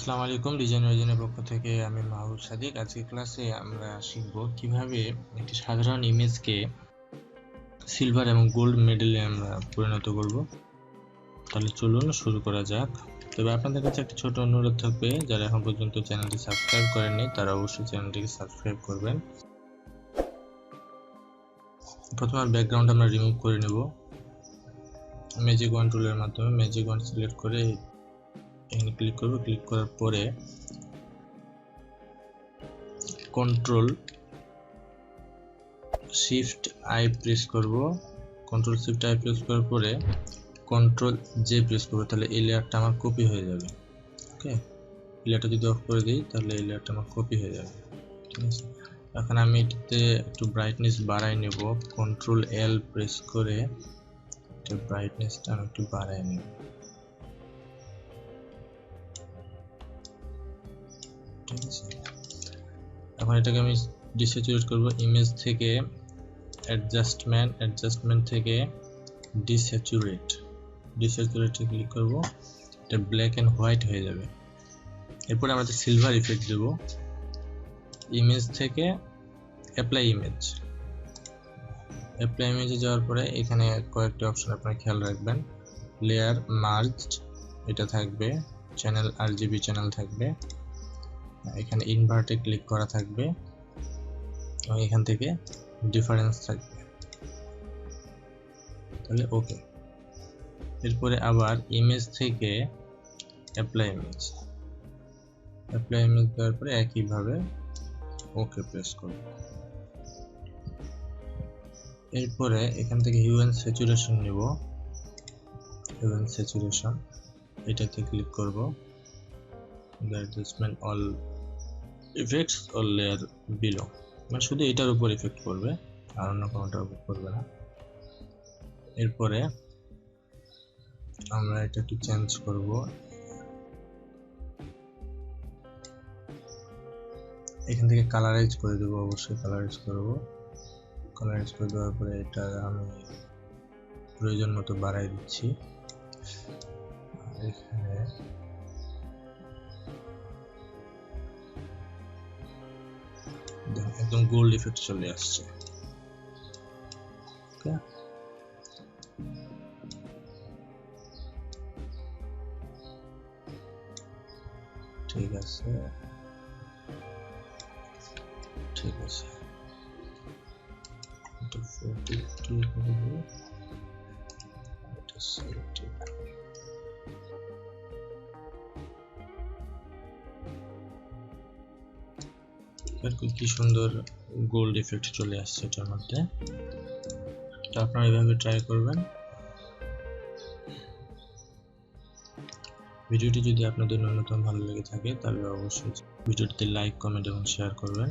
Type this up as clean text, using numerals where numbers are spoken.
আসসালামু আলাইকুম, ডিজাইনের পক্ষ থেকে আমি মাহবুব সাদিক। আজকে ক্লাসে আমরা শিখব কিভাবে একটি সাধারণ ইমেজকে সিলভার এবং গোল্ড মেডেলে আমরা পরিণত করব। তাহলে চলুন শুরু করা যাক। তবে আপনাদের কাছে একটা ছোট অনুরোধ থাকবে, যারা এখন পর্যন্ত চ্যানেলটি সাবস্ক্রাইব করেননি তারা অবশ্যই চ্যানেলটিকে সাবস্ক্রাইব করবেন। প্রথমে ব্যাকগ্রাউন্ড আমরা রিমুভ করে নেব ম্যাজিক ওয়ান টুলের মাধ্যমে। ম্যাজিক ওয়ান সিলেক্ট করে এখানে ক্লিক করব। ক্লিক করার পরে কন্ট্রোল শিফট আই প্রেস করব। কন্ট্রোল শিফট আই প্রেস করার পরে কন্ট্রোল জে প্রেস করব, তাহলে এই লেয়ারটা আমার কপি হয়ে যাবে। ওকে, লেয়ারটা যদি অফ করে দিই তাহলে এই লেয়ারটা আমার কপি হয়ে যাবে। ঠিক আছে, এখন আমি এটাতে একটু ব্রাইটনেস বাড়াই নেব। কন্ট্রোল এল প্রেস করে এটা ব্রাইটনেসটা আমি একটু বাড়াই নেব। ঠিক আছে, এখন এটাকে আমি ডিস্যাচুরেট করব। ইমেজ থেকে অ্যাডজাস্টমেন্ট থেকে ডিস্যাচুরেটে ক্লিক করব। এটা ব্ল্যাক এন্ড হোয়াইট হয়ে যাবে। এরপরে আমরা সিলভার ইফেক্ট দেব। ইমেজ থেকে অ্যাপ্লাই ইমেজে যাওয়ার পরে এখানে কয়েকটি অপশন আপনারা খেয়াল রাখবেন। লেয়ার মার্জড এটা থাকবে, চ্যানেল আরজিবি চ্যানেল থাকবে, এখানে ইনভার্টে ক্লিক করা থাকবে এবং এখান থেকে ডিফারেন্স থাকবে। তাহলে ওকে। এরপরে আবার ইমেজ থেকে অ্যাপ্লাই ইমেজ দেওয়ার পরে একইভাবে ওকে প্রেস করব। এরপরে এখান থেকে হিউ এন্ড স্যাচুরেশন নিব। হিউ এন্ড স্যাচুরেশন এটাতে ক্লিক করব। Adjustment all effects all layer below, মানে শুধু এটার উপর ইফেক্ট করবে আর অন্য কোনোটার উপর করবে না। এরপরে আমরা এটা একটু চেঞ্জ করব। এখান থেকে কালারাইজ করে দেব, অবশ্যই কালারাইজ করব। কালারাইজ করে দেওয়ার পরে এটা আমি প্রয়োজন মতো বাড়াই দিচ্ছি। এখানে একদম গোল্ড ইফেক্ট চলে আসছে। ওকে, ঠিক আছে, ঠিক আছে। এটা 450 করে দেব। এটা সিলেক্ট কি সুন্দর গোল্ড ইফেক্ট চলে আসছে এটার মধ্যে। তো আপনারা এভাবে ট্রাই করবেন। ভিডিওটি যদি আপনাদের ন্যূনতম ভালো লেগে থাকে তাহলে অবশ্যই ভিডিওটিতে লাইক, কমেন্ট এবং শেয়ার করবেন।